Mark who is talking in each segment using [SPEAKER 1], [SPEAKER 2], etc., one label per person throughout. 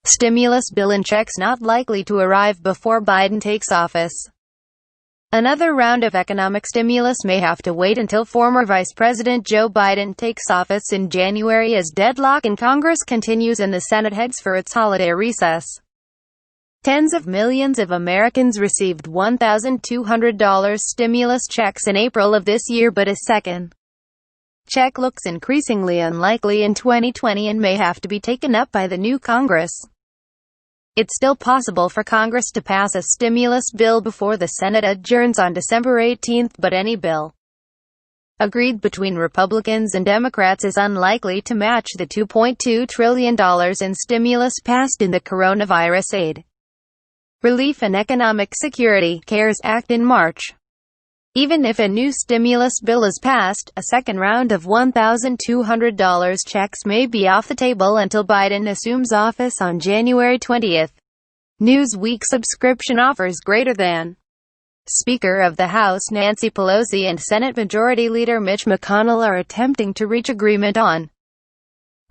[SPEAKER 1] Stimulus bill and checks not likely to arrive before Biden takes office. Another round of economic stimulus may have to wait until former Vice President Joe Biden takes office in January as deadlock in Congress continues and the Senate heads for its holiday recess. Tens of millions of Americans received $1,200 stimulus checks in April of this year, but a second check looks increasingly unlikely in 2020 and may have to be taken up by the new Congress. It's still possible for Congress to pass a stimulus bill before the Senate adjourns on December 18, but any bill agreed between Republicans and Democrats is unlikely to match the $2.2 trillion in stimulus passed in the Coronavirus Aid, Relief and Economic Security (CARES) Act in March. Even if a new stimulus bill is passed, a second round of $1,200 checks may be off the table until Biden assumes office on January 20. Newsweek subscription offers greater than. Speaker of the House Nancy Pelosi and Senate Majority Leader Mitch McConnell are attempting to reach agreement on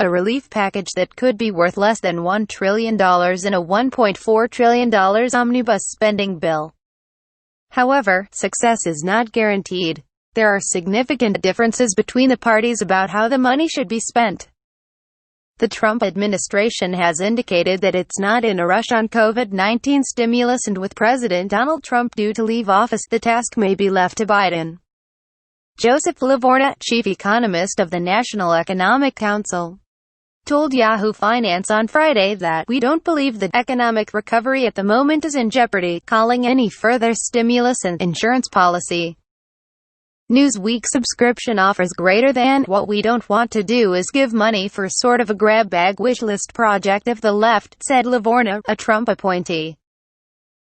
[SPEAKER 1] a relief package that could be worth less than $1 trillion in a $1.4 trillion omnibus spending bill. However, success is not guaranteed. There are significant differences between the parties about how the money should be spent. The Trump administration has indicated that it's not in a rush on COVID-19 stimulus, and with President Donald Trump due to leave office, the task may be left to Biden. Joseph Livorna, chief economist of the National Economic Council, told Yahoo Finance on Friday that we don't believe the economic recovery at the moment is in jeopardy, calling any further stimulus an insurance policy. Newsweek subscription offers greater than. What we don't want to do is give money for sort of a grab bag wishlist project of the left, said Livorna, a Trump appointee.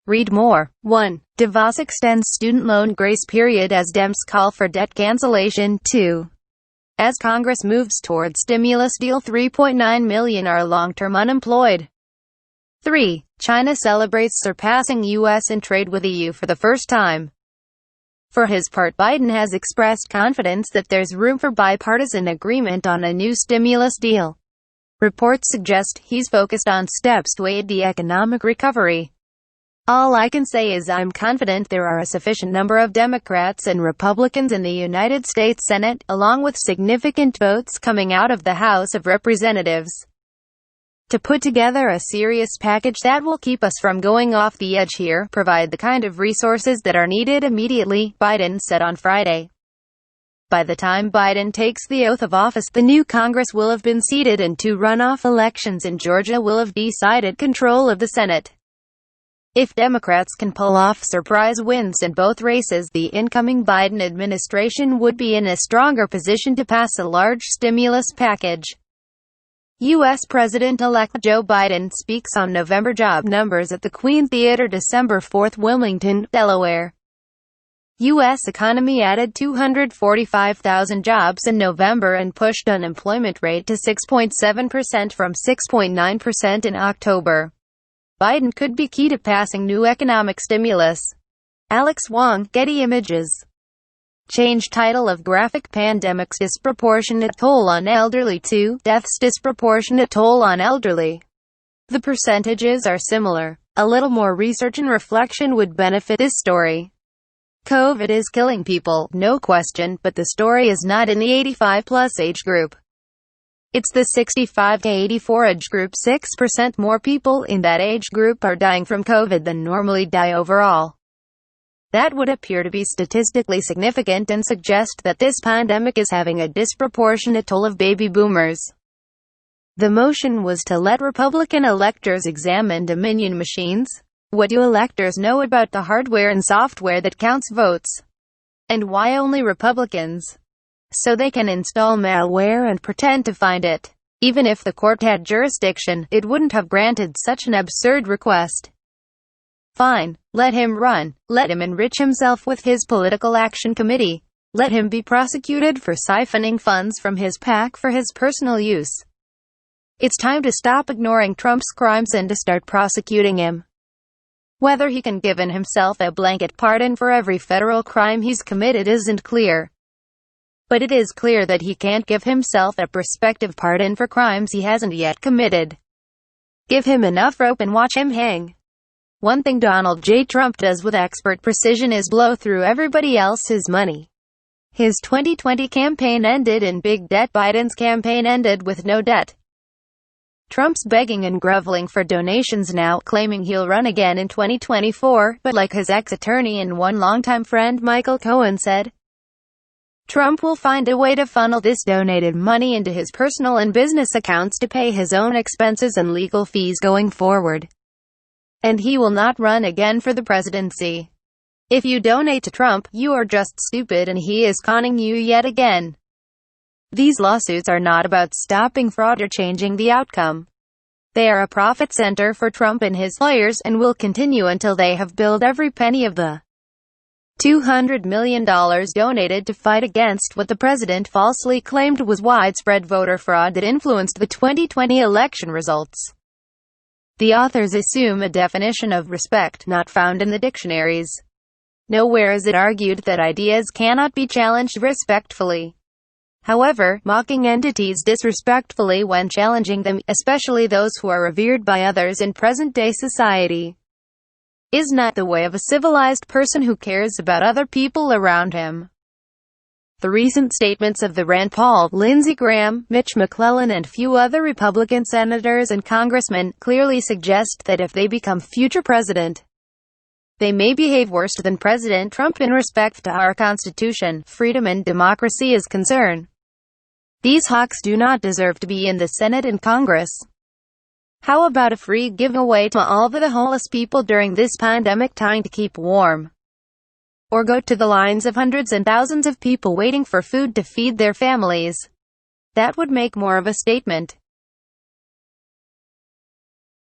[SPEAKER 1] Read more. 1. DeVos extends student loan grace period as Dems call for debt cancellation. 2. As Congress moves toward stimulus deal, 3.9 million are long-term unemployed. 3. China celebrates surpassing U.S. in trade with EU for the first time. For his part, Biden has expressed confidence that there's room for bipartisan agreement on a new stimulus deal. Reports suggest he's focused on steps to aid the economic recovery. All I can say is I'm confident there are a sufficient number of Democrats and Republicans in the United States Senate, along with significant votes coming out of the House of Representatives, to put together a serious package that will keep us from going off the edge here, provide the kind of resources that are needed immediately, Biden said on Friday. By the time Biden takes the oath of office, the new Congress will have been seated and 2 runoff elections in Georgia will have decided control of the Senate. If Democrats can pull off surprise wins in both races, the incoming Biden administration would be in a stronger position to pass a large stimulus package. U.S. President-elect Joe Biden speaks on November job numbers at the Queen Theatre December 4, Wilmington, Delaware. U.S. economy added 245,000 jobs in November and pushed unemployment rate to 6.7% from 6.9% in October. Biden could be key to passing new economic stimulus. Alex Wong, Getty Images. Change title of graphic: Pandemic's disproportionate toll on elderly. 2. Deaths disproportionate toll on elderly. The percentages are similar. A little more research and reflection would benefit this story. COVID is killing people, no question, but the story is not in the 85-plus age group. It's the 65 to 84 age group. 6% more people in that age group are dying from COVID than normally die overall. That would appear to be statistically significant and suggest that this pandemic is having a disproportionate toll of baby boomers. The motion was to let Republican electors examine Dominion machines. What do electors know about the hardware and software that counts votes? And why only Republicans? So they can install malware and pretend to find it. Even if the court had jurisdiction, it wouldn't have granted such an absurd request. Fine, let him run. Let him enrich himself with his political action committee. Let him be prosecuted for siphoning funds from his PAC for his personal use. It's time to stop ignoring Trump's crimes and to start prosecuting him. Whether he can give himself a blanket pardon for every federal crime he's committed isn't clear. But it is clear that he can't give himself a prospective pardon for crimes he hasn't yet committed. Give him enough rope and watch him hang. One thing Donald J. Trump does with expert precision is blow through everybody else's money. His 2020 campaign ended in big debt. Biden's campaign ended with no debt. Trump's begging and groveling for donations now, claiming he'll run again in 2024, but like his ex-attorney and one longtime friend Michael Cohen said, Trump will find a way to funnel this donated money into his personal and business accounts to pay his own expenses and legal fees going forward. And he will not run again for the presidency. If you donate to Trump, you are just stupid and he is conning you yet again. These lawsuits are not about stopping fraud or changing the outcome. They are a profit center for Trump and his lawyers and will continue until they have billed every penny of the $200 million donated to fight against what the president falsely claimed was widespread voter fraud that influenced the 2020 election results. The authors assume a definition of respect not found in the dictionaries. Nowhere is it argued that ideas cannot be challenged respectfully. However, mocking entities disrespectfully when challenging them, especially those who are revered by others in present-day society, is not the way of a civilized person who cares about other people around him. The recent statements of the Rand Paul, Lindsey Graham, Mitch McClellan and few other Republican senators and congressmen clearly suggest that if they become future president, they may behave worse than President Trump in respect to our Constitution, freedom and democracy is concerned. These hawks do not deserve to be in the Senate and Congress. How about a free giveaway to all the homeless people during this pandemic trying to keep warm? Or go to the lines of hundreds and thousands of people waiting for food to feed their families? That would make more of a statement.